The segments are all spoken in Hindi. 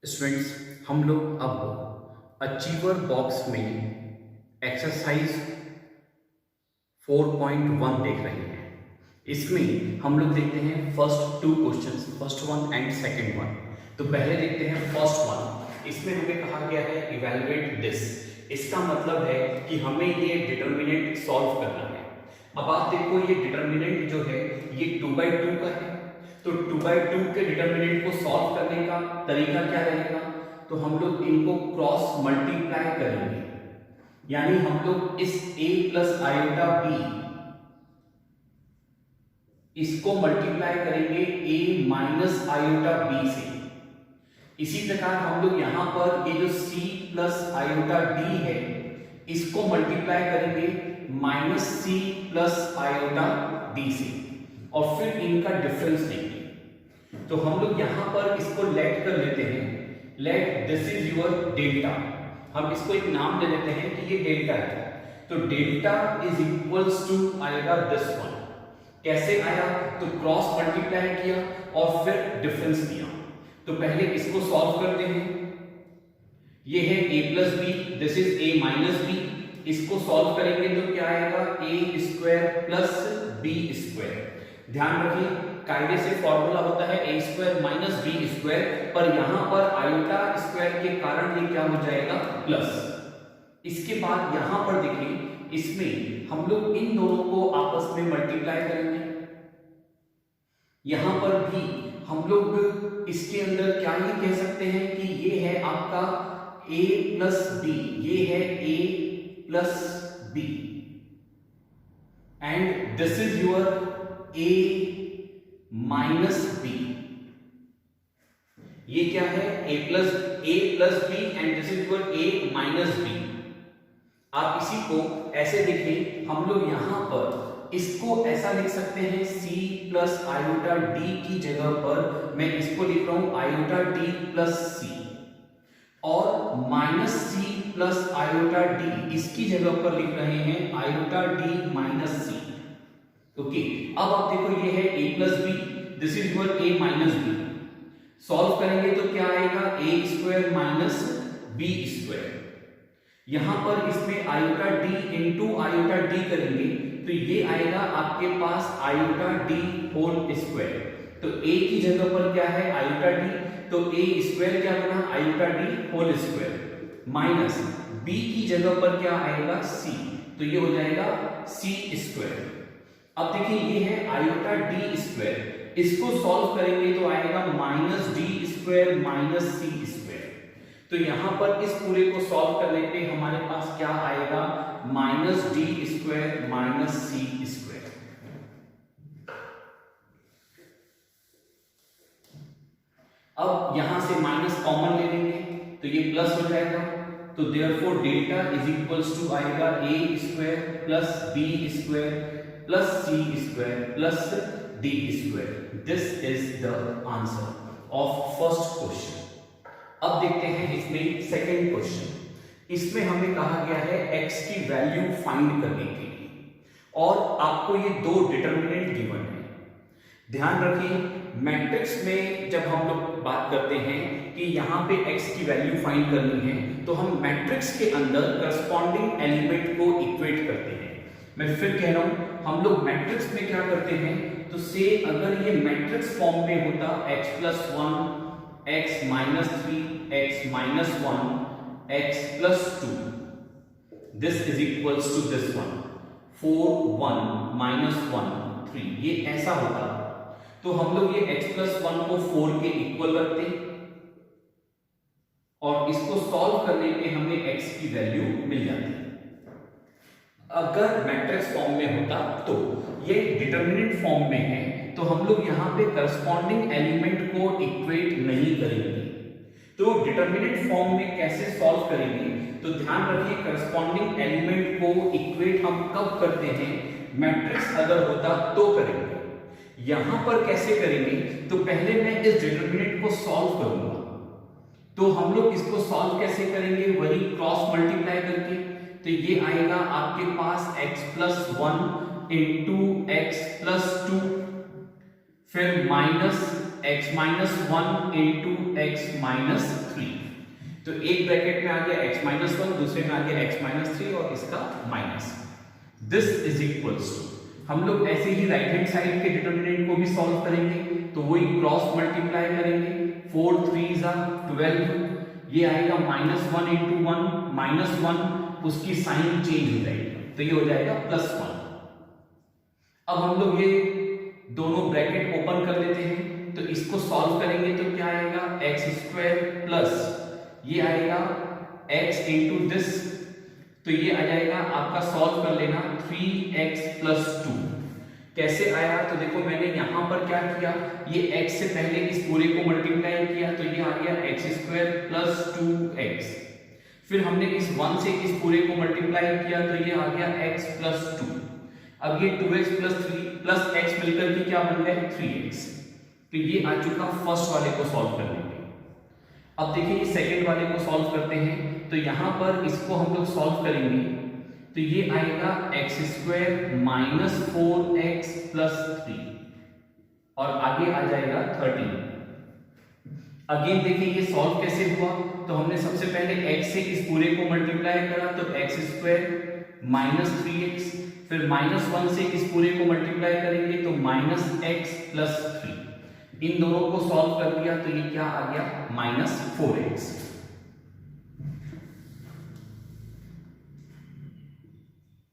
स्टूडेंट्स, हम लोग अब अचीवर बॉक्स में एक्सरसाइज 4.1 देख रहे हैं। इसमें हम लोग देखते हैं first two questions, first one and second one. तो पहले देखते हैं फर्स्ट वन। इसमें हमें कहा गया है इवैल्यूएट दिस। इसका मतलब है कि हमें ये डिटर्मिनेंट सॉल्व करना है। अब आप देखो, ये डिटर्मिनेंट जो है ये 2/2 का है। तो 2/2 के डिटर्मिनेंट को सॉल्व करने का तरीका क्या रहेगा? तो हम लोग इनको क्रॉस मल्टीप्लाई करेंगे, यानी हम लोग इस a प्लस आयोटा b इसको मल्टीप्लाई करेंगे a माइनस आयोटा b से। इसी प्रकार हम लोग यहां पर ये जो c प्लस आयोटा d है इसको मल्टीप्लाई करेंगे minus c plus iota d से, और फिर इनका डिफरेंस लेंगे। तो हम लोग यहां पर इसको लेट कर लेते हैं, let this is your delta. हम इसको एक नाम दे देते हैं कि ये डेल्टा है। तो डेल्टा इज इक्वल्स टू आएगा दिस वन। कैसे आया? तो क्रॉस मल्टीप्लाई किया और फिर डिफरेंस दिया। तो पहले इसको सॉल्व करते हैं। ये है a plus B, this is a minus B. इसको सॉल्व करेंगे तो क्या आएगा? a square plus b square. ध्यान रखिए, कायदे से फॉर्मूला होता है a square minus B square, पर यहां पर आयोटा स्क्वायर के कारण ये क्या हो जाएगा? प्लस। इसके बाद यहां पर देखिए, इसमें हम लोग इन दोनों को आपस में मल्टीप्लाई करेंगे। यहां पर भी हम लोग इसके अंदर क्या ही कह सकते हैं कि ये है आपका a प्लस बी, ये है a plus B, and this is your a minus B. ये क्या है? a plus B and this is your a minus B. आप इसी को ऐसे देखें, हम लोग यहां पर इसको ऐसा लिख सकते हैं c प्लस आयोटा d की जगह पर मैं इसको लिख रहा हूं आयोटा d प्लस c, और minus c plus iota d इसकी जगह पर लिख रहे हैं iota d minus c। Okay, अब आप देखो, ये है a plus B, this is your a minus B. Solve करेंगे तो क्या आएगा? a square minus B square. यहां पर इसमें iota d into iota d करेंगे तो ये आएगा आपके पास आयोटा d होल स्क्वायर। तो a की जगह पर क्या है? आयोटा d, तो a स्क्वायर क्या बना? Iota d whole square, minus b की जगह पर क्या आएगा? c, तो ये हो जाएगा c स्क्वायर। अब देखिए, ये है आयोटा d स्क्वायर, इसको सॉल्व करेंगे तो आएगा minus d square minus c square. तो यहां पर इस पूरे को सॉल्व करने पे हमारे पास क्या आएगा? Minus d square minus c square. अब यहां से माइनस कॉमन ले लेंगे तो ये प्लस हो जाएगा। तो therefore delta is equals to आएगा a square plus b square plus c square plus d square. This is the answer of first question. अब देखते हैं इसमें सेकंड क्वेश्चन। इसमें हमें कहा गया है x की वैल्यू फाइंड करने के लिए, और आपको ये दो डिटर्मिनेंट गिवन है। ध्यान रखिए, मैट्रिक्स में जब हम लोग बात करते हैं कि यहाँ पे x की वैल्यू फाइंड करनी है, तो हम मैट्रिक्स के अंदर करस्पॉन्डिंग एलिमेंट को इक्वेट करते हैं। मैं फिर कह रहा हूं, हम लोग मैट्रिक्स में क्या करते हैं? तो से अगर ये मैट्रिक्स फॉर्म में होता x plus 1, x minus 3, x minus 1, x plus 2, this is equals to this one, 4 1 minus 1 3, ये ऐसा होता, तो हम लोग ये x प्लस 1 को 4 के इक्वल रखते और इसको सॉल्व करने पे हमें x की वैल्यू मिल जाती। अगर मैट्रिक्स फॉर्म में होता तो ये डिटर्मिनेंट फॉर्म में है, तो हम लोग यहाँ पे करस्पॉन्डिंग एलिमेंट को इक्वेट नहीं करेंगे। तो डिटर्मिनेंट फॉर्म में कैसे सॉल्व करेंगे? तो ध्यान रखिए, करस्पॉन्डिंग एलिमेंट को इक्वेट हम कब करते हैं? मैट्रिक्स अगर होता तो करेंगे। यहां पर कैसे करेंगे? तो पहले मैं इस डिटर्मिनेंट को सॉल्व करूंगा। तो हम लोग इसको सॉल्व कैसे करेंगे? वही क्रॉस मल्टीप्लाई करके। तो ये आएगा आपके पास x plus 1 into x plus 2, फिर minus x minus 1 into x minus 3। तो एक ब्रैकेट में आ गया x माइनस 1, दूसरे में आ गया x माइनस 3 और इसका minus. This is equals to, हम लोग ऐसे ही राइट हैंड साइड के डिटरमिनेंट को भी सॉल्व करेंगे, तो वही क्रॉस मल्टीप्लाई करेंगे। 4 3 12, ये आएगा माइनस 1 इंटू 1 माइनस 1, उसकी साइन चेंज हो जाएगी तो ये हो जाएगा प्लस 1। अब हम लोग ये दोनों ब्रैकेट ओपन कर लेते हैं, तो इसको सॉल्व करेंगे तो क्या आएगा, एक्स स्क्वायर प्लस ये आएगा x इंटू दिस, तो ये आ जाएगा आपका, सॉल्व कर लेना 3x प्लस 2। कैसे आया, तो देखो मैंने यहां पर क्या किया, ये x से पहले इस पूरे को मल्टीप्लाई किया तो ये आ गया एक्स स्क्वायर प्लस 2x, फिर हमने इस 1 से इस पूरे को मल्टीप्लाई किया तो ये आ गया x प्लस 2। अब ये 2x प्लस 3 प्लस x मिलकर के क्या बन गया 3x। तो ये आ चुका फर्स्ट वाले को सॉल्व करने के। अब देखिए ये सेकंड वाले को सॉल्व करते हैं, तो यहां पर इसको हम लोग सॉल्व करेंगे तो ये आएगा x square minus 4x plus 3 और आगे आ जाएगा 13। अगेन देखिए ये सॉल्व कैसे हुआ, तो हमने सबसे पहले x से इस पूरे को मल्टीप्लाई करा तो एक्स स्क्वायर माइनस 3x, फिर माइनस 1 से इस पूरे को मल्टीप्लाई करेंगे तो माइनस x प्लस 3, इन दोनों को सॉल्व कर दिया तो ये क्या आ गया माइनस 4x।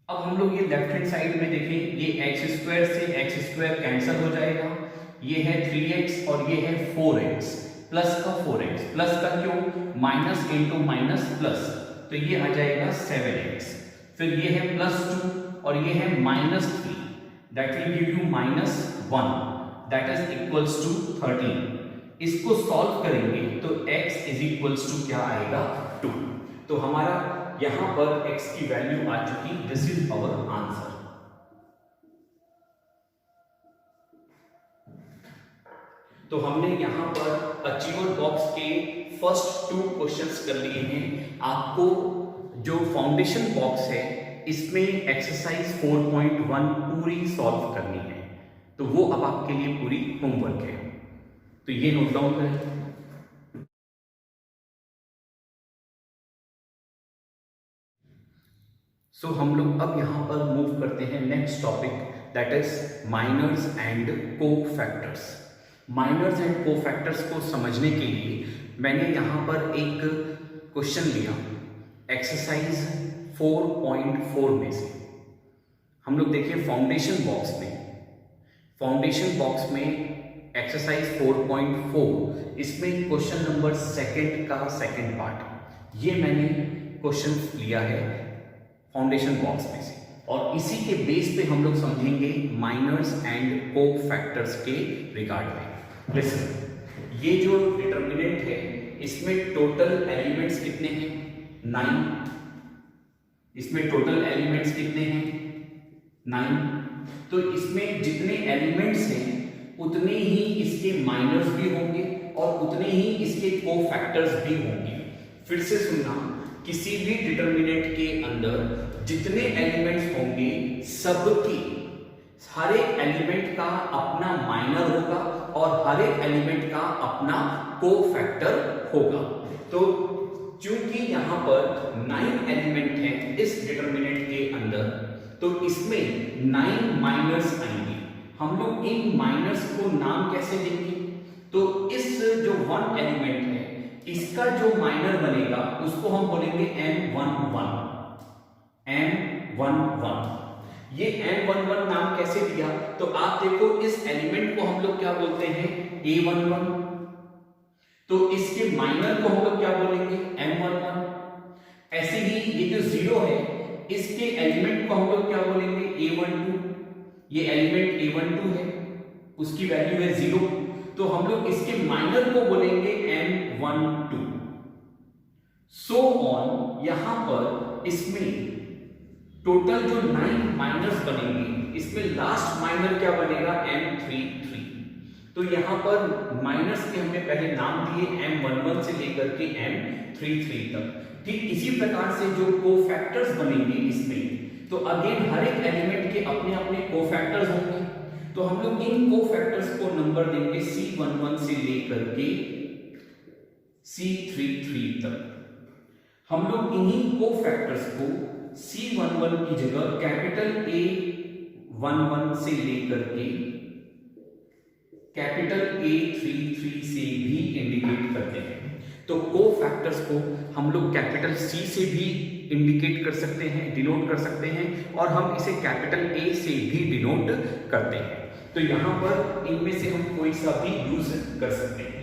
अब हम लोग ये लेफ्ट हैंड साइड में देखें, ये एक्स स्क्वायर से एक्स स्क्वायर कैंसिल हो जाएगा, ये है 3x और ये है 4x, प्लस का 4x, प्लस का क्यों, माइनस इंटू माइनस प्लस, तो ये आ जाएगा 7x, फिर ये है प्लस 2 और ये है minus 3, that will give you minus 1, that is equals to 13। इसको सॉल्व करेंगे तो x इज इक्वल्स टू क्या आएगा 2। तो हमारा यहां पर x की वैल्यू आ चुकी, दिस इज आवर आंसर। तो हमने यहां पर अचीवर बॉक्स के फर्स्ट 2 क्वेश्चंस कर लिए हैं। आपको जो फाउंडेशन बॉक्स है इसमें एक्सरसाइज 4.1 पूरी सॉल्व करनी है, तो वो अब आपके लिए पूरी होमवर्क है, तो ये नोट डाउन करें। सो हम लोग अब यहां पर मूव करते हैं next topic, that is minors and cofactors. Minors and cofactors को समझने के लिए मैंने यहां पर एक क्वेश्चन लिया एक्सरसाइज 4.4 में से। हम लोग देखिए फाउंडेशन बॉक्स में एक्सरसाइज 4.4, इसमें क्वेश्चन नंबर सेकंड का सेकंड पार्ट, ये मैंने क्वेश्चन लिया है फाउंडेशन बॉक्स में से, और इसी के बेस पे हम लोग समझेंगे माइनर्स एंड कोफैक्टर्स के रिगार्ड में। लिसन, ये जो डिटरमिनेंट है इसमें टोटल एलिमेंट्स कितने हैं 9, इसमें टोटल एलिमेंट्स कितने हैं 9, तो इसमें जितने एलिमेंट्स हैं उतने ही इसके माइनर्स भी होंगे और उतने ही इसके कोफैक्टर्स भी होंगे। फिर से सुनना, किसी भी डिटरमिनेंट के अंदर जितने एलिमेंट्स होंगे सबकी, हर एक एलिमेंट का अपना माइनर होगा और हर एक एलिमेंट का अपना कोफैक्टर होगा। तो चूंकि यहां पर 9 एलिमेंट हैं इस डिटरमिनेंट के अंदर, तो इसमें 9 माइनर्स आएंगे। हम लोग इन माइनर्स को नाम कैसे देंगे, तो इस जो 1 एलिमेंट है इसका जो माइनर बनेगा उसको हम बोलेंगे M11। ये M11 नाम कैसे दिया, तो आप देखो इस एलिमेंट को हम लोग क्या बोलते हैं A11, तो इसके माइनर को हम लोग क्या बोलेंगे M11। ऐसे ही ये जो 0 है इसके एलिमेंट को हम लोग क्या बोलेंगे A12, ये एलिमेंट A12 है, उसकी वैल्यू है 0, तो हम लोग इसके माइनर को बोलेंगे M12। सो ऑन, यहां पर इसमें टोटल जो 9 माइनर्स बनेंगे इसमें लास्ट माइनर क्या बनेगा M33। तो यहां पर माइनर्स के हमने पहले नाम दिए M11 से लेकर के M33 तक। ठीक इसी प्रकार से जो कोफैक्टर्स बनेंगे इसमें, तो अगेन हर एक एलिमेंट के अपने अपने कोफैक्टर्स होंगे। तो हम लोग इन कोफैक्टर्स को नंबर देंगे C11 से लेकर के C33 तक। हम लोग इन्हीं कोफैक्टर्स को C11 की जगह कैपिटल A11 से लेकर के कैपिटल A33 से भी इंडिकेट करते हैं। तो कोफैक्टर्स को हम लोग कैपिटल C से भी इंडिकेट कर सकते हैं, डिनोट कर सकते हैं, और हम इसे कैपिटल A से भी डिनोट करते हैं। तो यहां पर इनमें से हम कोई सा भी यूज कर सकते हैं।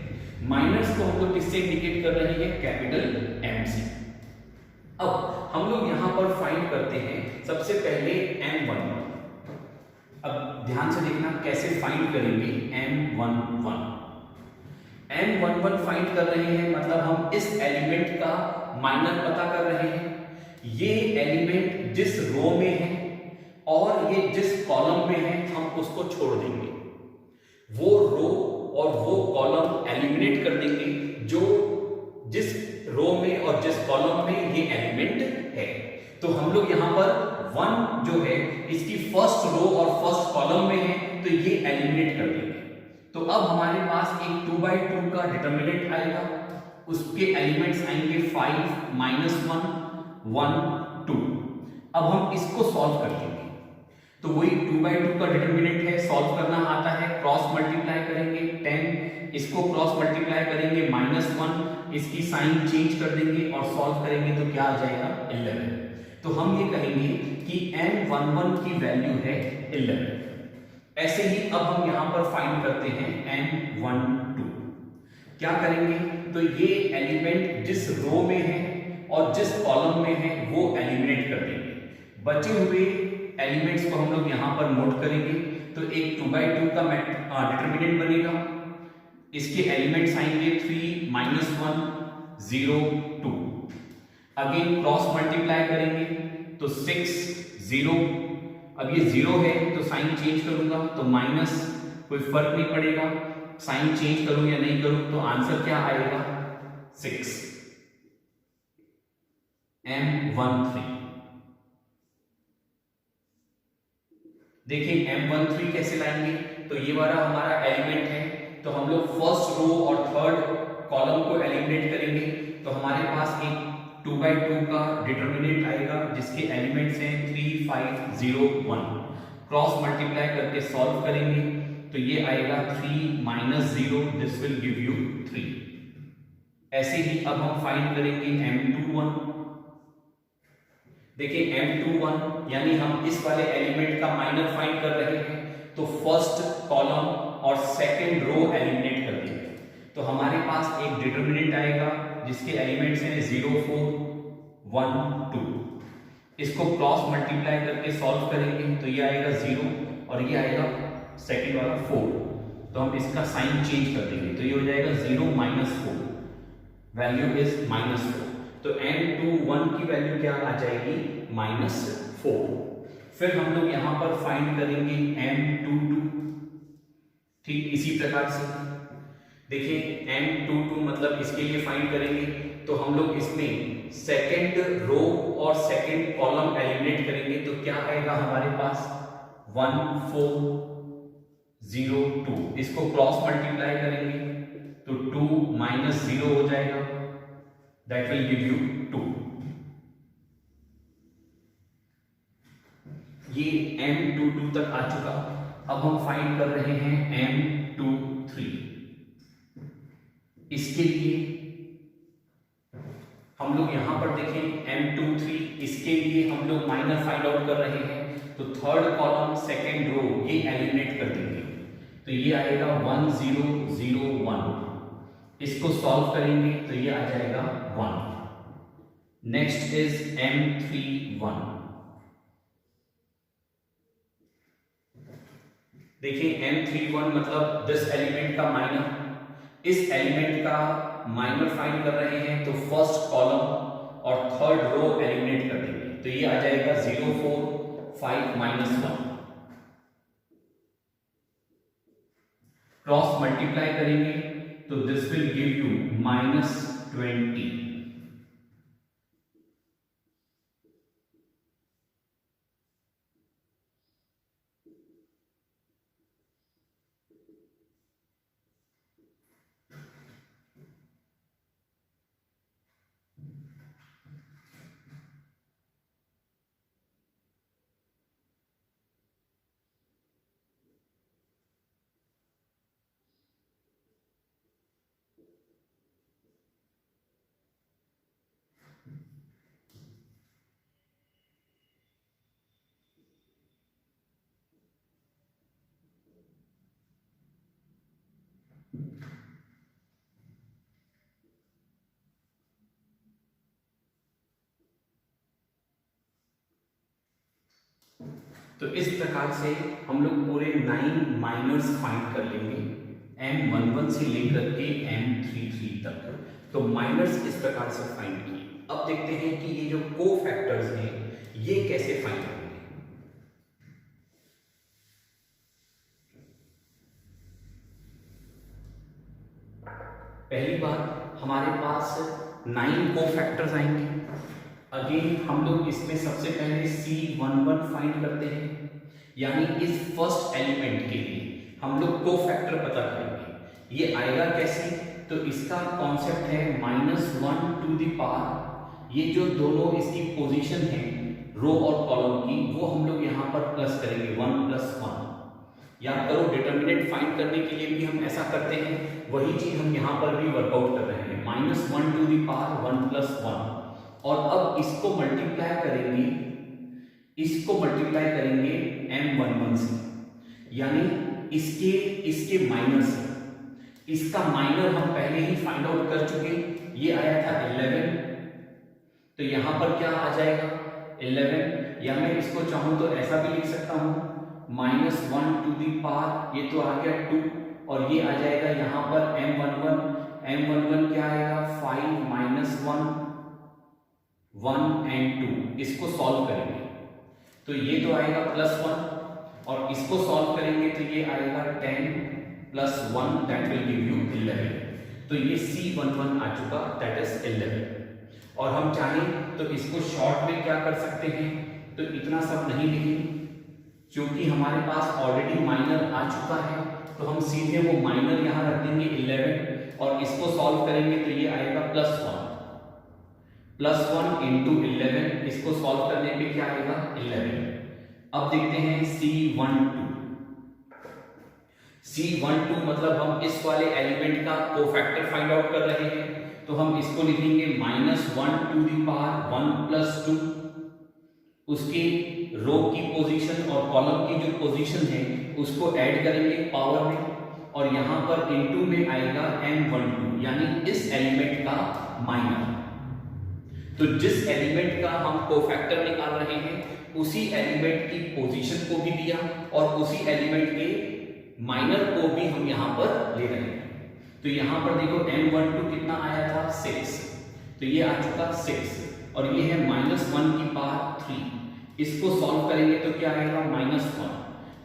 माइनस को हम लोग किससे इंडिकेट कर रहे हैं? कैपिटल M से। अब हम लोग यहां पर फाइंड करते हैं सबसे पहले M11। अब ध्यान से देखना कैसे फाइंड करेंगे M11। M11 फाइंड कर रहे हैं मतलब हम इस एलिमेंट का माइनर पता कर रहे हैं। ये एलिमेंट जिस रो में है और ये जिस कॉलम में है हम उसको छोड़ देंगे, वो रो और वो कॉलम एलिमिनेट कर देंगे जो जिस रो में और जिस कॉलम में ये एलिमेंट है। तो हम लोग यहां पर 1 जो है इसकी फर्स्ट रो और फर्स्ट कॉलम में है तो ये एलिमिनेट कर देंगे। तो अब हमारे पास एक 2/2 का डिटरमिनेंट आएगा, उसके एलिमेंट्स आएंगे 5 -1 1 2। अब हम इसको सॉल्व कर लेंगे। तो वही 2/2 का डिटरमिनेंट है, सॉल्व करना आता है, क्रॉस मल्टीप्लाई करेंगे 10, इसको क्रॉस मल्टीप्लाई करेंगे -1, इसकी साइन चेंज कर देंगे और सॉल्व करेंगे तो क्या आ जाएगा? 11। तो हम ये कहेंगे कि M11 की वैल्यू है 11। ऐसे ही अब हम यहां पर फाइंड करते हैं M12। क्या करेंगे? तो ये एलिमेंट जिस रो में है और जिस कॉलम में है वो एलिमिनेट कर देंगे। बचे हुए एलिमेंट्स को हम लोग यहां पर नोट करेंगे। तो एक 2/2 का डिटरमिनेंट बनेगा, इसके एलिमेंट्स आएंगे 3 -1 0 2। अगेन क्रॉस मल्टीप्लाई करेंगे तो 6 0। अब ये 0 है तो साइन चेंज करूंगा तो माइनस, कोई फर्क नहीं पड़ेगा, साइन चेंज करूं या नहीं करूं तो आंसर क्या आएगा? 6। M13। देखिए M13 कैसे लाएंगे? तो ये वाला हमारा एलिमेंट है तो हम लोग फर्स्ट रो और थर्ड कॉलम को एलिमिनेट करेंगे। तो हमारे पास एक 2/2 का डिटरमिनेंट आएगा जिसके एलिमेंट्स हैं 3 5 0 1। क्रॉस मल्टीप्लाई करके सॉल्व करेंगे तो ये आएगा 3 -0, दिस विल गिव यू 3। ऐसे ही अब हम फाइंड करेंगे M21। देखिए M21 यानी हम इस वाले एलिमेंट का माइनर फाइंड कर रहे हैं तो फर्स्ट कॉलम और सेकंड रो एलिमिनेट कर देंगे। तो हमारे पास एक डिटरमिनेंट आएगा जिसके एलिमेंट्स हैं 0 4 1 2। इसको क्रॉस मल्टीप्लाई करके सॉल्व करेंगे तो ये आएगा 0 और ये आएगा सेकंड वाला 4। तो हम इसका साइन चेंज कर देंगे तो ये हो जाएगा 0 -4, वैल्यू इज -4। तो M21 की वैल्यू क्या आ जाएगी? -4। फिर हम लोग यहां पर फाइंड करेंगे M22। ठीक इसी प्रकार से देखिए M22 मतलब इसके लिए फाइंड करेंगे तो हम लोग इसमें सेकंड रो और सेकंड कॉलम एलिमिनेट करेंगे तो क्या आएगा हमारे पास? 1 4 0 2। इसको क्रॉस मल्टीप्लाई करेंगे तो 2 -0 हो जाएगा, दैट विल गिव यू 2। ये M22 तक आ चुका। अब हम फाइंड कर रहे हैं M23। इसके लिए हम लोग यहां पर देखें M23, इसके लिए हम लोग माइनर फाइंड आउट कर रहे हैं तो थर्ड कॉलम सेकंड रो ये एलिमिनेट कर देंगे तो ये आएगा 1 0 0 1। इसको सॉल्व करेंगे तो ये आ जाएगा 1। Next is M31। देखिए M31 मतलब दिस एलिमेंट का माइनर, इस एलिमेंट का माइनर फाइंड कर रहे हैं तो फर्स्ट कॉलम और थर्ड रो एलिमिनेट कर देंगे तो ये आ जाएगा 0 4 5 -1। क्रॉस मल्टीप्लाई करेंगे तो दिस विल गिव यू -20। तो इस प्रकार से हम लोग पूरे 9 माइनर्स फाइंड कर लेंगे M11 से लेकर के M33 तक। तो माइनर्स इस प्रकार से फाइंड किए। अब देखते हैं कि ये जो कोफैक्टर्स हैं ये कैसे फाइंड होंगे। पहली बात, हमारे पास 9 कोफैक्टर्स आएंगे। अगेन हम लोग इसमें सबसे पहले C11 फाइंड करते हैं, यानी इस फर्स्ट एलिमेंट के लिए हम लोग कोफैक्टर पता करेंगे। ये आएगा कैसे? तो इसका कॉन्सेप्ट है -1 टू द पावर, ये जो दोनों इसकी पोजीशन है रो और कॉलम की, वो हम लोग यहाँ पर प्लस करेंगे 1 + 1। याद करो, डिटर्मिनेंट फाइंड करने के लिए भी हम ऐसा करते हैं, वही चीज हम यहाँ पर भी वर्कआउट कर रहे हैं, -1 टू द पावर 1 + 1। और अब इसको मल्टीप्लाई करेंगे, M11 से, यानी इसके माइनर से। इसका माइनर हम पहले ही फाइंड आउट कर चुके, ये आया था 11, तो यहां पर क्या आ जाएगा 11, या मैं इसको चाहूं तो ऐसा भी लिख सकता हूं -1 टू दी पावर, ये तो आ गया 2, और ये आ जाएगा यहां पर M11 क्या आएगा 5 - 1 1 and 2। इसको सॉल्व करेंगे तो ये तो आएगा +1, और इसको सॉल्व करेंगे तो ये आएगा 10 + 1 दैट विल गिव यू 11। तो ये C11 आ चुका, दैट इज 11। और हम चाहें तो इसको शॉर्ट में क्या कर सकते हैं, तो इतना सब नहीं लिखेंगे, क्योंकि हमारे पास ऑलरेडी माइनर आ चुका है, तो हम सीधे वो माइनर यहाँ रख देंगे 11, और इसको सॉल्व करेंगे तो ये आएगा +1 + 1 × 11, इसको सॉल्व करने पे क्या आएगा 11। अब देखते हैं C12 मतलब हम इस वाले एलिमेंट का कोफैक्टर फाइंड आउट कर रहे हैं, तो हम इसको लिखेंगे -1 टू दी पावर 1 + 2। उसके रो की पोजीशन और कॉलम की जो पोजीशन है उसको ऐड करेंगे पावर में, और यहां पर इनटू में आएगा M12, यानी इस एलिमेंट का माइनर। तो जिस एलिमेंट का हम कोफैक्टर निकाल रहे हैं उसी एलिमेंट की पोजीशन को भी दिया, और उसी एलिमेंट के माइनर को भी हम यहां पर ले रहे हैं। तो यहां पर देखो M12 कितना आया था 6, तो ये आ चुका 6, और ये है -1 की पावर 3। इसको सॉल्व करेंगे तो क्या आएगा -1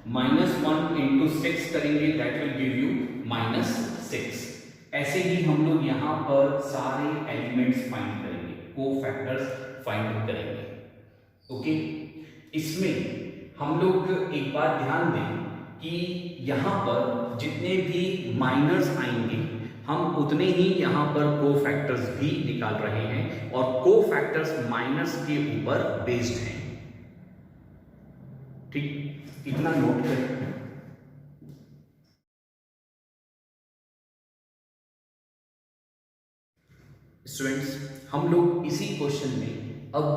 × 6 करेंगे, दैट विल गिव यू -6। ऐसे ही हम लोग यहां पर सारे एलिमेंट्स फाइंड करेंगे, कोफैक्टर्स फाइंड करेंगे। ओके, इसमें हम लोग एक बात ध्यान दें कि यहां पर जितने भी माइनर्स आएंगे हम उतने ही यहां पर कोफैक्टर्स भी निकाल रहे हैं, और कोफैक्टर्स माइनर्स के ऊपर बेस्ड हैं। ठीक, इतना नोट करें। स्टूडेंट्स, हम लोग इसी क्वेश्चन में अब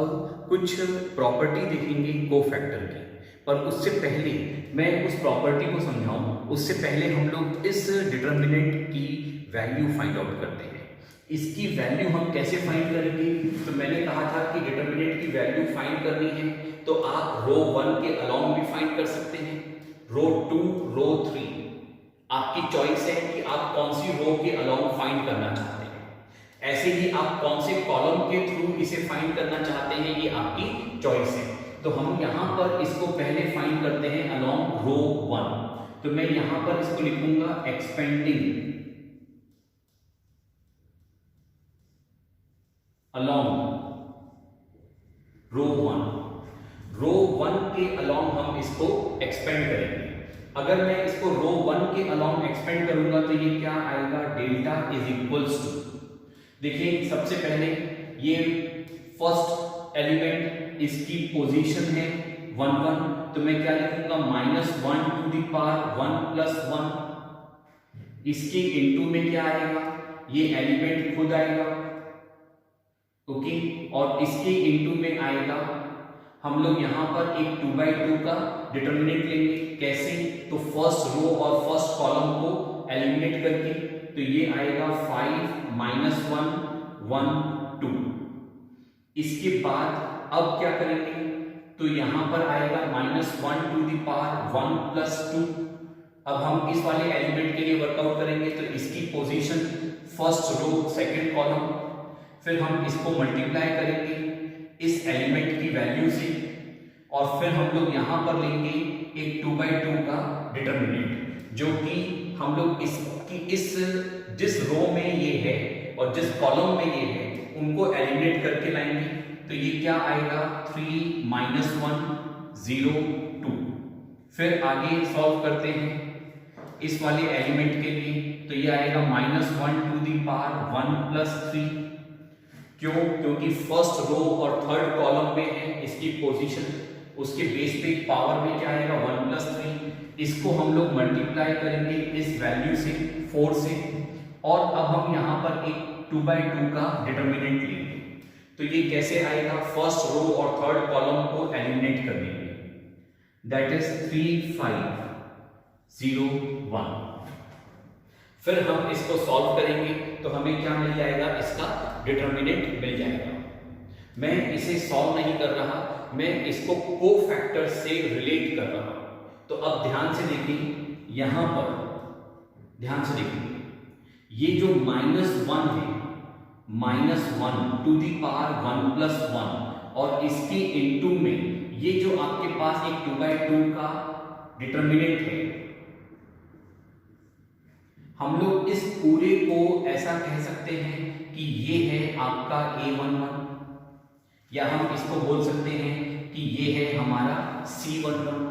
कुछ प्रॉपर्टी देखेंगे कोफैक्टर की, पर उससे पहले मैं उस प्रॉपर्टी को समझाऊं, उससे पहले हम लोग इस डिटर्मिनेंट की वैल्यू फाइंड आउट करते हैं। इसकी वैल्यू हम कैसे फाइंड करेंगे? तो मैंने कहा था कि डिटर्मिनेंट की वैल्यू फाइंड करनी है तो आप रो 1 के अलोंग भी फाइंड कर सकते हैं, रो 2, रो 3, आपकी चॉइस है कि आप कौन सी रो के अलोंग फाइंड करना चाहते हैं। ऐसे ही आप कौन से कॉलम के थ्रू इसे फाइंड करना चाहते हैं, ये आपकी चॉइस है। तो हम यहां पर इसको पहले फाइंड करते हैं अलोंग रो 1, तो मैं यहां पर इसको लिखूंगा एक्सपेंडिंग अलोंग रो 1। रो 1 के अलोंग हम इसको एक्सपेंड करेंगे। अगर मैं इसको रो 1 के अलोंग एक्सपेंड करूंगा तो ये क्या आएगा, डेल्टा इज इक्वल्स टू, देखिए सबसे पहले ये फर्स्ट एलिमेंट इसकी पोजीशन है 1 1, तो मैं क्या लिखूंगा -1 टू दी पावर 1 + 1। इसके इनटू में क्या आएगा, ये एलिमेंट खुद आएगा, ओके, और इसके इनटू में आएगा, हम लोग यहां पर एक 2/2 का डिटर्मिनेंट लेंगे। कैसे? तो फर्स्ट रो और फर्स्ट कॉलम को एलिमिनेट करके तो ये आएगा 5 माइनस 1 1 2। इसके बाद अब क्या करेंगे, तो यहां पर आएगा -1 टू द पावर 1 प्लस 2। अब हम इस वाले एलिमेंट के लिए वर्कआउट करेंगे, तो इसकी position first row second column, फिर हम इसको मल्टीप्लाई करेंगे इस एलिमेंट की वैल्यू से, और फिर हम लोग यहां पर लेंगे एक 2/2 का डिटरमिनेंट, जो कि हम लोग इस जिस रो में ये है और जिस कॉलम में ये है उनको एलिमिनेट करके लाएंगे। तो ये क्या आएगा 3 माइनस 1 0 2। फिर आगे सॉल्व करते हैं इस वाले एलिमेंट के लिए, तो ये आएगा -1 टू दी पावर 1 प्लस 3। क्यों? क्योंकि फर्स्ट रो और थर्ड कॉलम में है इसकी पोजीशन, उसके बेस पे पावर में क्या आएगा 1 प्लस 3। इसको हम लोग मल्टीप्लाई करेंगे इस वैल्यू से 4 से, और अब हम यहां पर एक 2/2 का डिटरमिनेंट लेंगे। तो ये कैसे आएगा, फर्स्ट रो और थर्ड कॉलम को एलिमिनेट कर देंगे, दैट इज 3 5 0 1। फिर हम इसको सॉल्व करेंगे तो हमें क्या मिल जाएगा, इसका डिटरमिनेंट मिल जाएगा। मैं इसे सॉल्व नहीं कर रहा, मैं इसको कोफैक्टर से रिलेट कर रहा हूं। तो अब ध्यान से देखिए, यहां पर ध्यान से देखिए, ये जो -1 है, -1 टू दी पावर 1 प्लस 1, और इसके इनटू में ये जो आपके पास एक 2/2 का डिटरमिनेंट है, हम लोग इस पूरे को ऐसा कह सकते हैं कि ये है आपका A11, या हम इसको बोल सकते हैं कि ये है हमारा C11।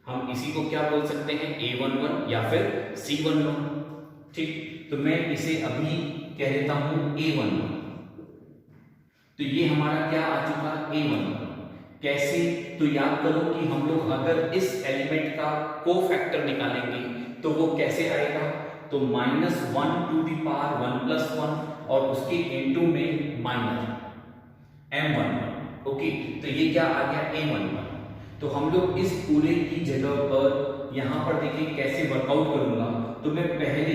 हम इसी को क्या बोल सकते हैं, A11 या फिर C11। ठीक, तो मैं इसे अभी कह देता हूं A11। तो ये हमारा क्या आ चुका, A11। कैसे? तो याद करो कि हम लोग अगर इस एलिमेंट का कोफैक्टर निकालेंगे तो वो कैसे आएगा, तो -1 टू दी पावर 1 प्लस 1 और उसके इनटू में M11। ओके, तो ये क्या आ गया A11। तो हम लोग इस पूरे की जगह पर यहां पर देखिए कैसे वर्कआउट करूंगा। तो मैं पहले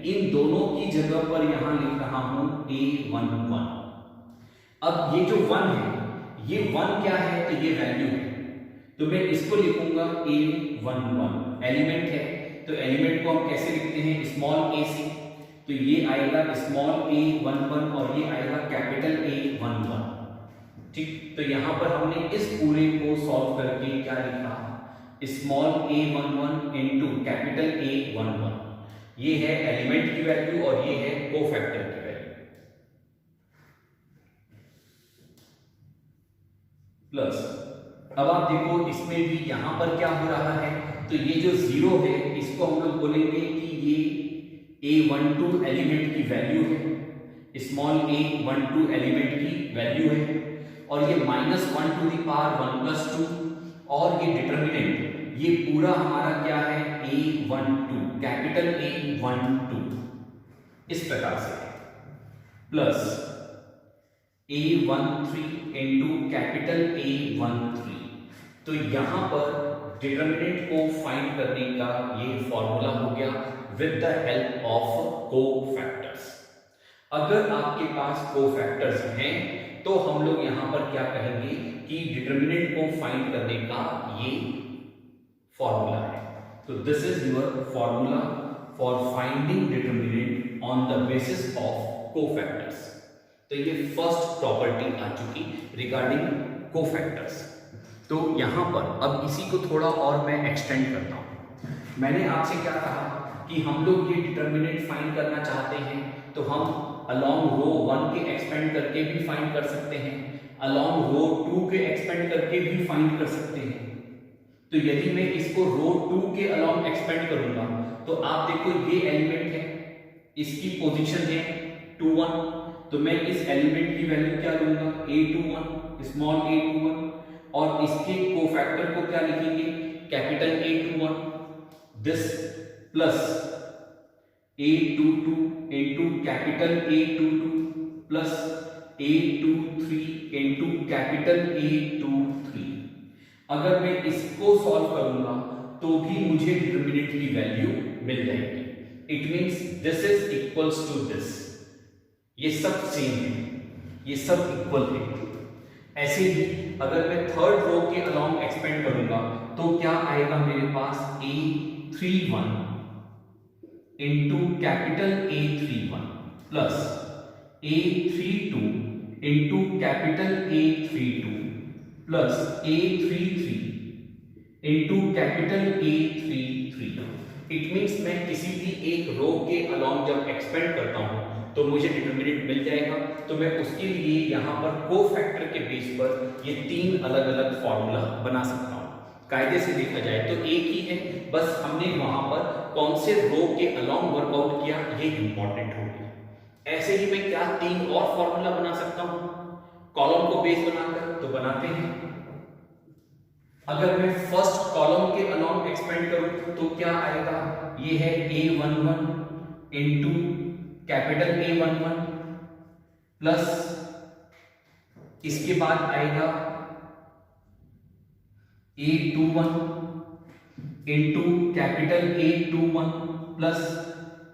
इन दोनों की जगह पर यहां लिख रहा हूं A11। अब ये जो 1 है, ये 1 क्या है, तो ये वैल्यू है, तो मैं इसको लिखूंगा A11 एलिमेंट है। तो एलिमेंट को हम कैसे लिखते हैं, स्मॉल a से, तो ये आएगा स्मॉल a11 और ये आएगा कैपिटल A11। ठीक, तो यहां पर हमने इस पूरे को सॉल्व करके क्या लिखा, small a11 into capital A11। ये है एलिमेंट की वैल्यू और ये है कोफैक्टर की वैल्यू, प्लस अब आप देखो इसमें भी यहां पर क्या हो रहा है, तो ये जो 0 है इसको हम लोग बोलेंगे कि ये A12 एलिमेंट की वैल्यू है, स्मॉल a12 एलिमेंट की वैल्यू है, और ये -1 टू दी पावर 1 प्लस 2, और ये डिटरमिनेंट ये पूरा हमारा क्या है A12 कैपिटल A12 इस प्रकार से, plus A13 into capital A13। तो यहां पर डिटरमिनेंट को फाइंड करने का ये फॉर्मूला हो गया with the help of cofactors. अगर आपके पास कोफैक्टर्स हैं तो हम लोग यहां पर क्या कहेंगे कि डिटरमिनेंट को फाइंड करने का ये फॉर्मूला है। तो this is your formula for finding determinant on the basis of cofactors. तो ये फर्स्ट प्रॉपर्टी आ चुकी रिगार्डिंग कोफैक्टर्स। तो यहां पर अब इसी को थोड़ा और मैं एक्सटेंड करता हूं। मैंने आपसे क्या कहा कि हम लोग ये डिटरमिनेंट फाइंड करना चाहते हैं, तो हम अलोंग रो 1 के एक्सपेंड करके भी फाइंड कर सकते हैं, अलोंग रो 2 के एक्सपेंड करके भी फाइंड कर सकते हैं। तो यदि मैं इसको रो 2 के अलोंग एक्सपेंड करूंगा तो आप देखो ये एलिमेंट है, इसकी पोजीशन है 2 1, तो मैं इस एलिमेंट की वैल्यू क्या लूंगा A21 स्मॉल a21, और इसके कोफैक्टर को क्या लिखेंगे capital A21, this plus A22 into capital A22 plus A23 into capital A23। अगर मैं इसको सॉल्व करूंगा तो भी मुझे डिटरमिनेंट की वैल्यू मिल जाएगी। It means this is equals to this, ये सब सेम है, ये सब इक्वल है। ऐसे ही अगर मैं थर्ड रो के अलोंग एक्सपेंड करूंगा तो क्या आएगा मेरे पास A31 into capital A31 plus A32 into capital A32 plus A33 into capital A33। It means मैं किसी भी एक रो के अलोंग जब एक्सपेंड करता हूं तो मुझे डिटरमिनेंट मिल जाएगा। तो मैं उसके लिए यहां पर कोफैक्टर के बेस पर ये तीन अलग अलग फॉर्मूला बना सकता हूं। कायदे से देखा जाए तो एक ही है, बस हमने वहां पर कौन से रो के अलोंग वर्कआउट किया ये इंपॉर्टेंट हो गया। ऐसे ही मैं क्या तीन और फॉर्मूला बना सकता हूं कॉलम को बेस बनाकर, तो बनाते हैं। अगर मैं फर्स्ट कॉलम के अलोंग एक्सपेंड करूं तो क्या आएगा, ये है A11 into capital A11 plus इसके बाद आएगा A21 into capital A21 plus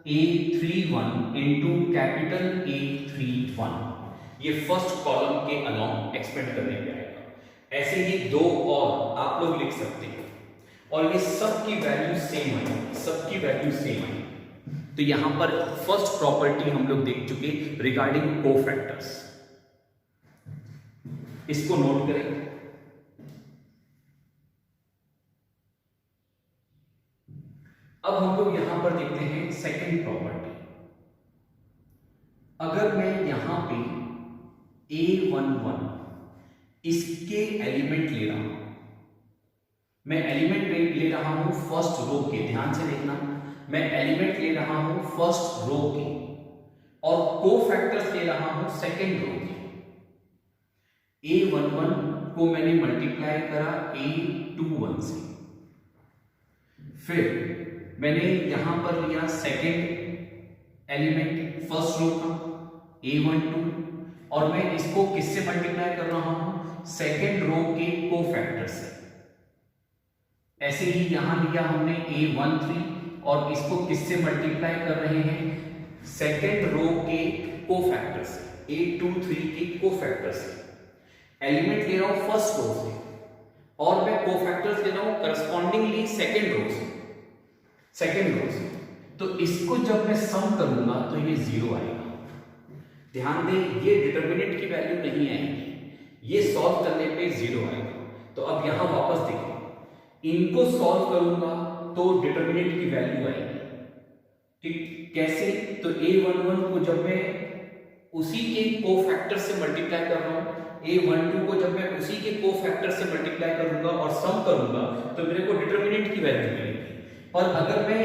A31 into capital A31। ये फर्स्ट कॉलम के अलोंग एक्सपेंड करने पे आएगा। ऐसे ही दो और आप लोग लिख सकते हैं और ये सब की वैल्यू सेम है, सबकी वैल्यू सेम है। तो यहां पर फर्स्ट प्रॉपर्टी हम लोग देख चुके रिगार्डिंग कोफैक्टर्स, इसको नोट करें। अब हम लोग यहां पर देखते हैं सेकंड प्रॉपर्टी। अगर मैं यहां पे A11 इसके एलिमेंट ले रहा हूं, मैं एलिमेंट ले रहा हूं फर्स्ट रो के, ध्यान से देखना, मैं एलिमेंट ले रहा हूं फर्स्ट रो के और कोफैक्टर्स ले रहा हूं सेकंड रो के। A11 को मैंने मल्टीप्लाई करा A21 से, फिर मैंने यहां पर लिया सेकंड एलिमेंट फर्स्ट रो का A12 और मैं इसको किससे मल्टीप्लाई कर रहा हूं, सेकंड रो के कोफैक्टर से। ऐसे ही यहां लिया हमने A13 और इसको किससे मल्टीप्लाई कर रहे हैं, सेकंड रो के कोफैक्टर से, A23 के कोफैक्टर से। एलिमेंट ले रहा हूं फर्स्ट रो से और मैं कोफैक्टर्स ले रहा हूं करस्पॉन्डिंगली सेकंड रो से, सेकंड रो से। तो इसको जब मैं सम करूंगा तो ये 0 आएगा। ध्यान दें, ये डिटरमिनेंट की वैल्यू नहीं आएगी, ये सॉल्व करने पे 0 आएगा। तो अब यहां वापस देखिए, इनको सॉल्व करूंगा तो डिटरमिनेंट की वैल्यू आएगी। ठीक कैसे, तो A11 को जब मैं उसी के कोफैक्टर से मल्टीप्लाई कर रहा हूं, A12 को जब मैं उसी के कोफैक्टर से मल्टीप्लाई करूंगा और सम करूंगा तो मेरे को डिटरमिनेंट की वैल्यू मिलेगी। और अगर मैं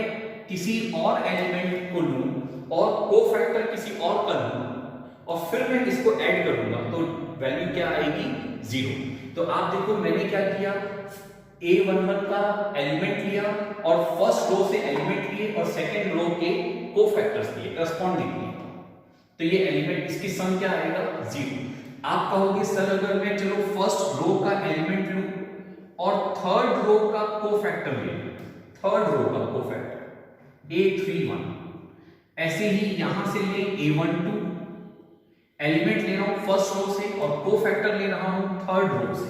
किसी और एलिमेंट को लूं और कोफैक्टर किसी और का लूं और फिर मैं इसको ऐड करूंगा तो वैल्यू क्या आएगी, 0। तो आप देखो मैंने क्या किया, A11 का एलिमेंट लिया और फर्स्ट रो से एलिमेंट लिए और सेकंड रो के कोफैक्टर्स लिए करस्पॉन्डिंगली। तो ये एलिमेंट इसकी सम क्या आएगा, 0। आप कहोगे सर अगर मैं चलो फर्स्ट रो का एलिमेंट लूं और थर्ड रो का कोफैक्टर ले लूं, थर्ड रो का कोफैक्टर A31, ऐसे ही यहां से ले A12, एलिमेंट ले रहा हूं फर्स्ट रो से और कोफैक्टर ले रहा हूं थर्ड रो से।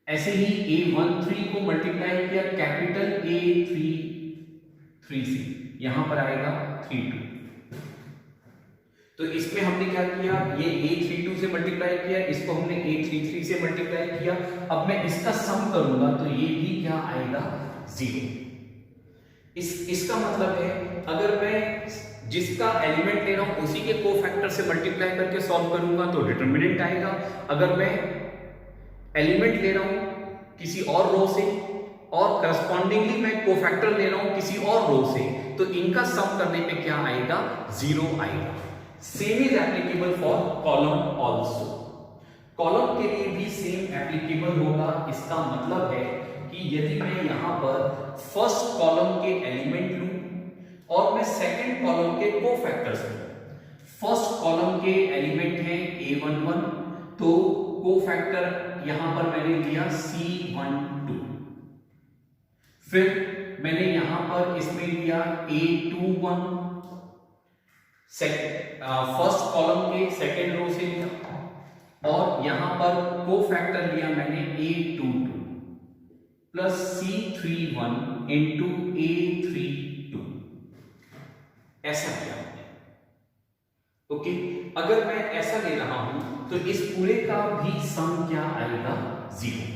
ऐसे ही A13 को मल्टीप्लाई किया कैपिटल A33 से, यहां पर आएगा 32। तो इसमें हमने क्या किया, ये A32 से मल्टीप्लाई किया, इसको हमने A33 से मल्टीप्लाई किया। अब मैं इसका सम करूंगा तो ये भी क्या आएगा, 0। इसका मतलब है अगर मैं जिसका एलिमेंट ले रहा हूं उसी के कोफैक्टर से मल्टीप्लाई करके सॉल्व करूंगा तो डिटरमिनेंट आएगा। अगर मैं एलिमेंट ले रहा हूं किसी और रो से और करस्पॉन्डिंगली मैं कोफैक्टर ले रहा हूं किसी और रो से, तो इनका सम करने पे क्या आएगा, 0 आएगा। Same is applicable for column also. Column के लिए भी सेम एप्लीकेबल होगा। इसका मतलब है कि यदि मैं यहां पर फर्स्ट कॉलम के एलिमेंट लूं और मैं सेकंड कॉलम के कोफैक्टर्स लूं, फर्स्ट कॉलम के एलिमेंट है A11 तो कोफैक्टर यहां पर मैंने लिया C12, फिर मैंने यहां पर इसमें लिया A21 फर्स्ट कॉलम के सेकेंड रो से लिया, और यहां पर कोफैक्टर लिया मैंने A22 plus C31 into A32, ऐसा किया हमने। ओके, अगर मैं ऐसा ले रहा हूं तो इस पूरे का भी सम क्या आएगा? 0।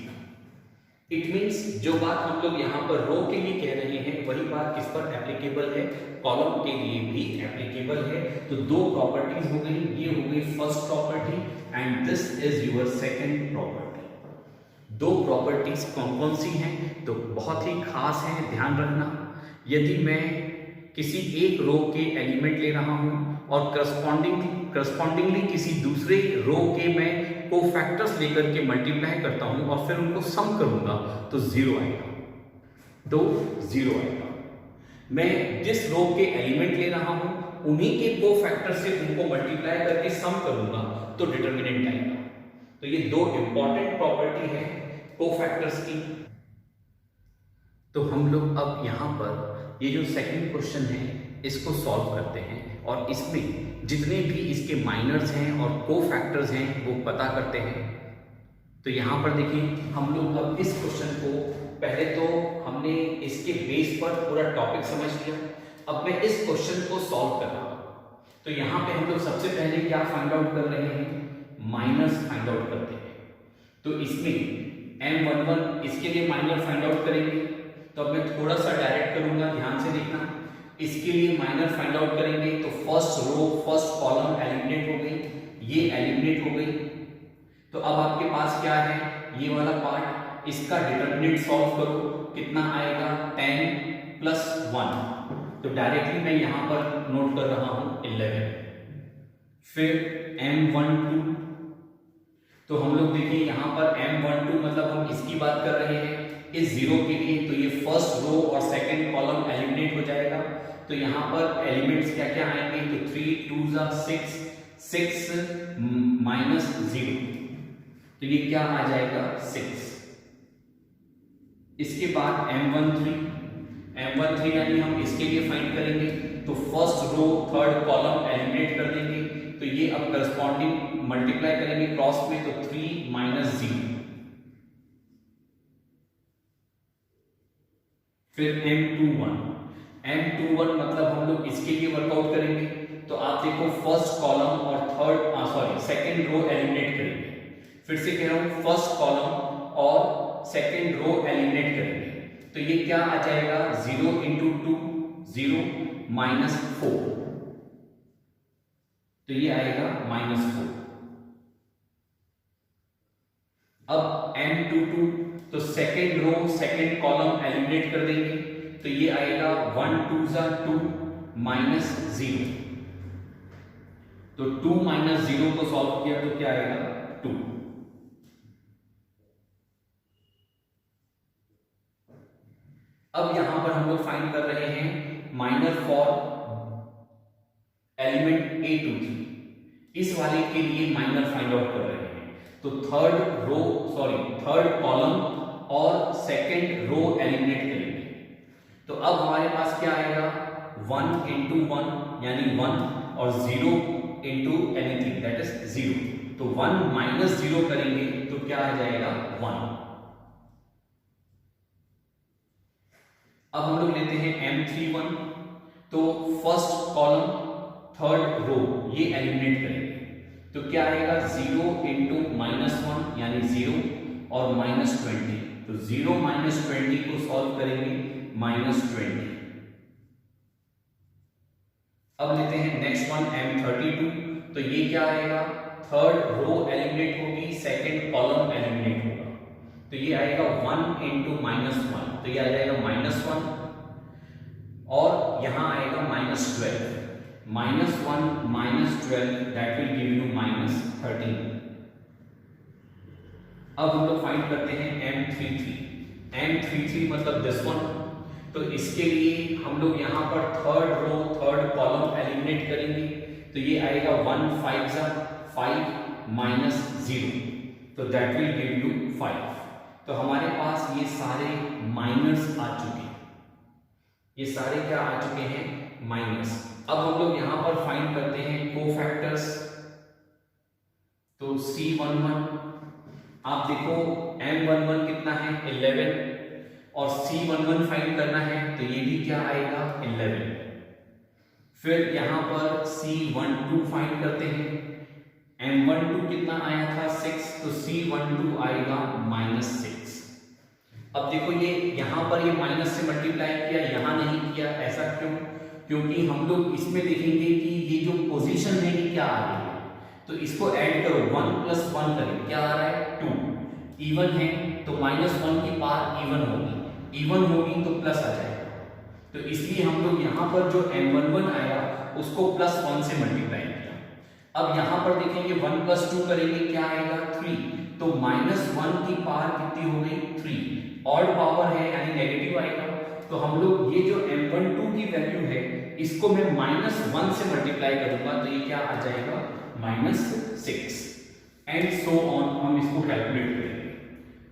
इट मींस जो बात हम लोग यहां पर रो के लिए कह रहे हैं वही बात किस पर एप्लीकेबल है? कॉलम के लिए भी एप्लीकेबल है। तो दो प्रॉपर्टीज हो गई, ये हो गई first property and this is your second property. दो प्रॉपर्टीज कौन कौन सी हैं? तो बहुत ही खास है, ध्यान रखना। यदि मैं किसी एक रो के एलिमेंट ले रहा हूं और करस्पॉन्डिंगली किसी दूसरे रो के मैं कोफैक्टर्स लेकर के मल्टीप्लाई करता हूं और फिर उनको सम करूंगा तो 0 आएगा। तो 0 आएगा। मैं जिस रो के एलिमेंट ले रहा हूं उन्हीं के कोफैक्टर से उनको मल्टीप्लाई करके सम करूंगा तो डिटरमिनेंट आएगा। तो ये दो इंपॉर्टेंट प्रॉपर्टी है कोफैक्टर्स की। तो हम लोग अब यहां पर ये जो सेकंड क्वेश्चन है इसको सॉल्व करते हैं और इसमें जितने भी इसके माइनर्स हैं और कोफैक्टर्स हैं वो पता करते हैं। तो यहाँ पर देखिए हम लोग अब इस क्वेश्चन को पहले तो हमने इसके बेस पर पूरा टॉपिक समझ लिया। अब मैं इस क्वेश्चन को सॉल्व कर रहा हूँ। तो यहाँ पे हम लोग सबसे पहले क्या फाइंड आउट कर रहे हैं? माइनस फाइंड आउट करते हैं। तो इसमें M11 इसके लिए माइनर फाइंड आउट करेंगे। तो अब मैं थोड़ा सा डायरेक्ट करूंगा, ध्यान से देखना। इसके लिए माइनर फाइंड आउट करेंगे तो first row first column eliminate हो गई, ये एलिमिनेट हो गई। तो अब आपके पास क्या है? ये वाला पार्ट, इसका डिटरमिनेंट सॉल्व करो, कितना आएगा? 10 प्लस 1। तो डायरेक्टली मैं यहां पर नोट कर रहा हूं 11। फिर M12, तो हम लोग देखिए यहां पर M12 मतलब हम इसकी बात कर रहे हैं इस 0 के लिए। तो ये फर्स्ट रो और सेकंड कॉलम एलिमिनेट हो जाएगा। तो यहां पर एलिमेंट्स क्या क्या आएंगे? तो 3 2 6, 6 माइनस 0, तो ये क्या आ जाएगा? 6। इसके बाद M13 यानी हम इसके लिए फाइंड करेंगे। तो first row third column eliminate कर देंगे। तो ये अब करस्पॉन्डिंग मल्टीप्लाई करेंगे क्रॉस में, तो 3 माइनस 0। फिर M21 मतलब हम लोग इसके लिए वर्कआउट करेंगे। तो आप देखो फर्स्ट कॉलम और सेकंड रो एलिमिनेट करेंगे। फिर से कह रहा हूं फर्स्ट कॉलम और सेकंड रो एलिमिनेट करेंगे। तो ये क्या आ जाएगा? 0 इंटू 2 0 माइनस 4, तो ये आएगा -4। अब M22 तो second row second column eliminate कर देंगे। तो ये आएगा 1 2 2 माइनस 0। तो 2 माइनस 0 को सॉल्व किया तो क्या आएगा? 2। अब यहां पर हम लोग फाइंड कर रहे हैं माइनर फॉर एलिमेंट A23। इस वाले के लिए माइनर फाइंड आउट कर रहे हैं। तो थर्ड कॉलम और सेकंड रो एलिमिनेट करेंगे। तो अब हमारे पास क्या आएगा? 1 इंटू 1 यानी 1 और 0 इंटू एनीथिंग दैट इज 0। तो 1 माइनस 0 करेंगे तो क्या आ जाएगा? 1। अब हम लोग लेते हैं M31। तो फर्स्ट कॉलम थर्ड रो ये एलिमिनेट करेंगे। तो क्या आएगा? 0 इंटू -1 यानी 0 और -20। तो 0 माइनस 20 को सॉल्व करेंगे -20। अब लेते हैं नेक्स्ट वन M32। तो ये क्या आएगा? थर्ड रो एलिमिनेट होगी, सेकंड कॉलम एलिमिनेट होगा। तो ये आएगा 1 इंटू -1, तो ये आ जाएगा -1 और यहां आएगा -12। -1 -12 दैट विल गिव यू -13। अब हम लोग फाइंड करते हैं M33 मतलब दिस वन। तो इसके लिए हम लोग यहां पर third row third column eliminate करेंगे। तो ये आएगा 1 5 5 माइनस 0, तो दैट विल गिव यू 5। तो हमारे पास ये सारे माइनर्स आ चुके हैं। ये सारे क्या आ चुके हैं, माइनस। अब हम लोग यहां पर फाइंड करते हैं कोफैक्टर्स। तो C11 आप देखो M11 कितना है 11 और C11 फाइंड करना है तो ये भी क्या आएगा 11। फिर यहां पर C12 फाइंड करते हैं, M12 कितना आया था 6 तो C12 आएगा -6। अब देखो ये यहां पर ये माइनस से मल्टीप्लाई किया, यहां नहीं किया, ऐसा क्यों? क्योंकि हम लोग इसमें देखेंगे कि ये जो पोजीशन है ये क्या आ रही है, तो इसको ऐड करो 1 + 1 करें, क्या आ रहा है 2। इवन है तो -1 की पावर इवन होगी तो प्लस आ जाएगा। तो इसलिए हम लोग यहाँ पर जो M11 आया उसको +1 से मल्टीप्लाई किया। अब यहाँ पर देखेंगे 1 + 2 करेंगे, क्या आएगा 3, तो -1 की पावर कितनी हो गई 3, ऑड पावर है यानी नेगेटिव आएगा। तो हम लोग ये जो M12 की वैल्यू है इसको मैं -1 से मल्टीप्लाई करूंगा तो ये क्या आ जाएगा -6 एंड सो ऑन, हम इसको कैलकुलेट करेंगे।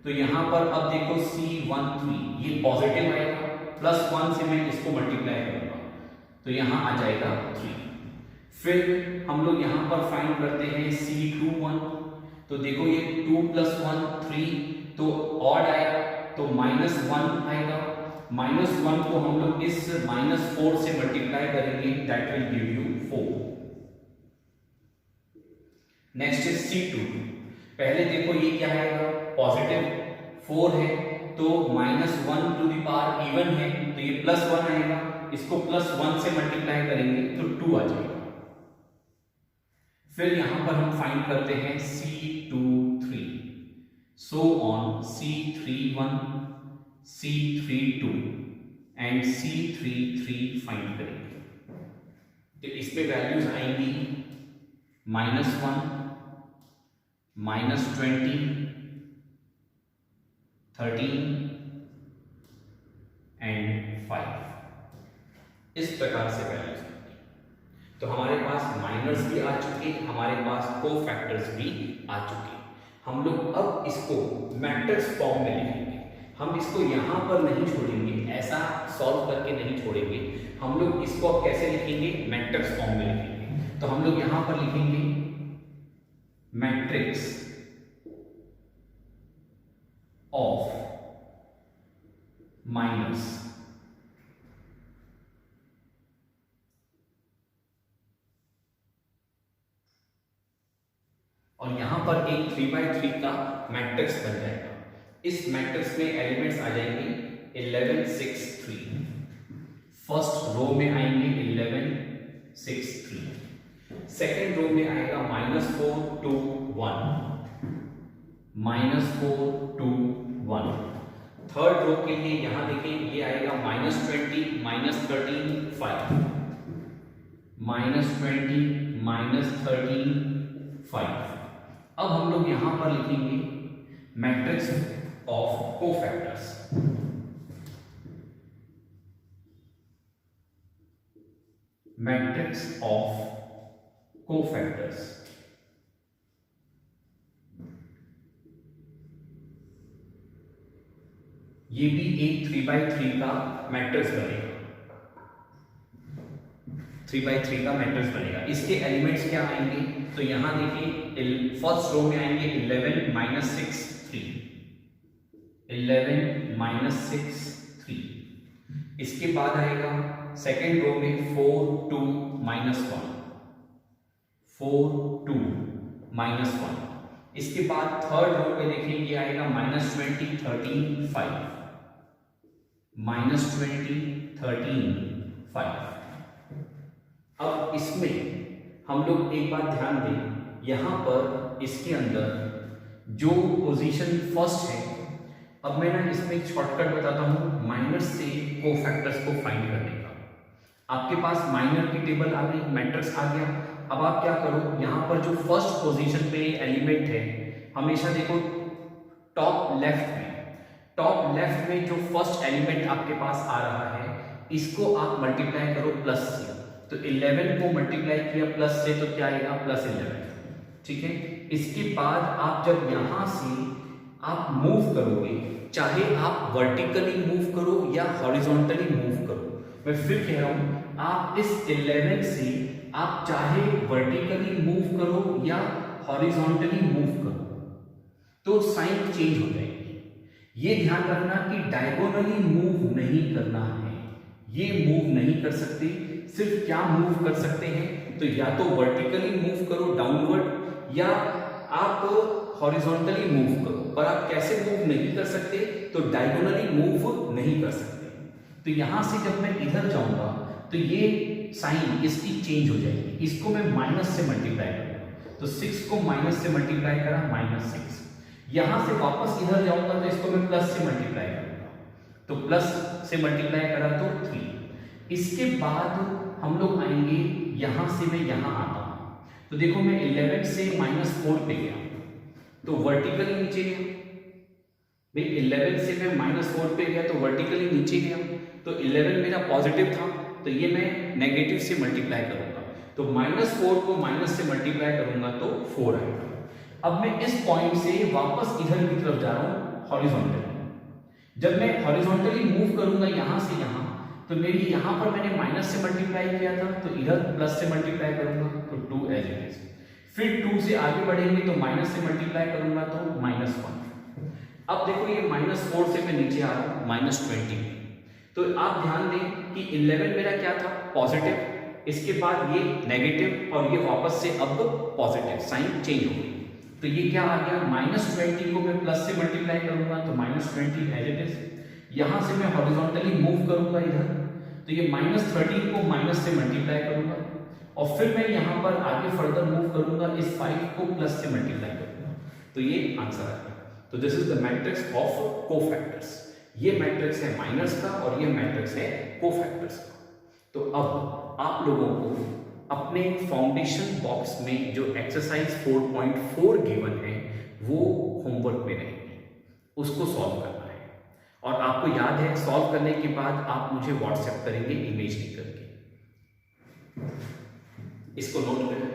तो यहां पर अब देखो C13 ये पॉजिटिव आएगा, +1 से मैं इसको मल्टीप्लाई करूंगा तो यहां आ जाएगा 3। फिर हम लोग यहां पर फाइंड करते हैं C21, तो देखो ये 2 + 1 3 तो ऑड आया तो -1 आएगा, -1 को हम लोग इस -4 से मल्टीप्लाई करेंगे, that will give you 4। Next is C2, पहले देखो ये क्या आएगा पॉजिटिव 4 है तो -1 टू द पावर इवन है तो ये +1 आएगा, इसको +1 से मल्टीप्लाई करेंगे तो 2 आ जाएगा। फिर यहां पर हम फाइंड करते हैं C23, so on C31 C32 and C33 find करेंगे। तो इस पे वैल्यूज आएंगी -1 -20 13 एंड 5, इस प्रकार से वैल्यूज आएंगी। तो हमारे पास माइनर्स भी आ चुके, हमारे पास कोफैक्टर्स भी आ चुके। हम लोग अब इसको मैट्रिक्स फॉर्म में लिखेंगे। हम इसको यहाँ पर नहीं छोड़ेंगे, ऐसा सॉल्व करके नहीं छोड़ेंगे, हम लोग इसको अब कैसे लिखेंगे मैट्रिक्स फॉर्म में लिखेंगे। तो हम लोग यहाँ पर लिखेंगे मैट्रिक्स ऑफ माइनस। और यहां पर एक 3x3 का मैट्रिक्स बन जाएगा। इस मैट्रिक्स में एलिमेंट्स आ जाएंगे 11 6 3, फर्स्ट रो में आएंगे 11 6 3, सेकेंड रो में आएगा -4 2 1 -4 2 1, थर्ड रो के लिए यहां देखिए ये आएगा -20 -13 5 -20 -13 5। अब हम लोग यहां पर लिखेंगे matrix of cofactors. Matrix of cofactors, ये भी एक 3x3 का मैट्रिक्स बनेगा, 3x3 का मैट्रिक्स बनेगा। इसके एलिमेंट्स क्या आएंगे तो यहां देखिए फर्स्ट रो में आएंगे 11 6 3 11 6 3, इसके बाद आएगा सेकेंड रो में 4 2 -1 4 2 -1, इसके बाद थर्ड रो पे देखिए ये आएगा -20 13 5 -20 13 5। अब इसमें हम लोग एक बात ध्यान दें, यहां पर इसके अंदर जो पोजीशन फर्स्ट है, अब मैं ना इसमें एक शॉर्टकट बताता हूं माइनस से कोफैक्टर्स को फाइंड करने का। आपके पास माइनर की टेबल आ गई, मैट्रिक्स आ गया। अब आप क्या करो, यहां पर जो फर्स्ट पोजीशन पे एलिमेंट है हमेशा देखो टॉप लेफ्ट में जो फर्स्ट एलिमेंट आपके पास आ रहा है इसको आप मल्टीप्लाई करो प्लस से। तो 11 को मल्टीप्लाई किया प्लस से तो क्या आएगा +11, ठीक है। इसके बाद आप जब यहां से आप मूव करोगे, चाहे आप वर्टिकली मूव करो या हॉरिजॉन्टली मूव करो, मैं फिर कह रहा हूं, आप इस 11 से आप चाहे वर्टिकली मूव करो या हॉरिजॉन्टली मूव करो तो साइन चेंज हो जाएगी। ये ध्यान रखना कि डायगोनली मूव नहीं करना है, ये मूव नहीं कर सकते। सिर्फ क्या मूव कर सकते हैं, तो या तो वर्टिकली मूव करो डाउनवर्ड या आप हॉरिजॉन्टली मूव करो, पर आप कैसे मूव नहीं कर सकते, तो डायगोनली मूव नहीं कर सकते। तो यहां से जब मैं इधर जाऊंगा तो ये साइन इसकी चेंज हो जाएगी, इसको मैं माइनस से मल्टीप्लाई करूंगा, तो 6 को माइनस से मल्टीप्लाई करा -6। यहां से वापस इधर जाऊंगा तो इसको मैं प्लस से मल्टीप्लाई करूंगा, तो प्लस से मल्टीप्लाई करा तो 3। इसके बाद हम लोग आएंगे, यहां से मैं यहां आता हूं, तो देखो मैं 11 से -4 पे गया तो वर्टिकली नीचे गया। भाई 11 से मैं -4 पे गया तो वर्टिकली नीचे गया, तो 11 मेरा पॉजिटिव था, तो ये मैं नेगेटिव से मल्टीप्लाई करूंगा, तो -4 को माइनस से मल्टीप्लाई करूंगा तो 4 आएगा। अब मैं इस पॉइंट से वापस इधर की तरफ जा रहा हूं हॉरिजॉन्टली। जब मैं हॉरिजॉन्टली मूव करूंगा यहां से यहां, तो मेरी यहां पर मैंने माइनस से मल्टीप्लाई किया था, तो इधर प्लस से मल्टीप्लाई करूंगा तो 2 एज इट इज। फिर 2 से आगे बढ़ेंगे तो माइनस से मल्टीप्लाई करूंगा तो -1। अब देखो ये -4 से मैं नीचे आ रहा हूं -20। तो आप ध्यान दें कि 11 मेरा क्या था, पॉजिटिव, इसके बाद ये नेगेटिव और ये वापस से अब पॉजिटिव, साइन चेंज हो गई। तो ये क्या आ गया, -20 को मैं प्लस से मल्टीप्लाई करूंगा तो -20 एज इट इज। यहां से मैं हॉरिजॉन्टली मूव करूंगा इधर, तो ये -13 को माइनस से मल्टीप्लाई करूंगा और फिर मैं यहां पर आगे फर्दर मूव करूंगा, इस 5 को प्लस से मल्टीप्लाई करूंगा, तो ये आंसर आ गया। तो this is the matrix of cofactors. ये मैट्रिक्स है माइनर्स का और ये मैट्रिक्स है कोफैक्टर्स का। तो अब आप लोगों को अपने फाउंडेशन बॉक्स में जो एक्सरसाइज 4.4 गिवन है वो होमवर्क में रहेंगे, उसको सॉल्व करना है। और आपको याद है सॉल्व करने के बाद आप मुझे व्हाट्सएप करेंगे इमेज निकल के, इसको नोट करें।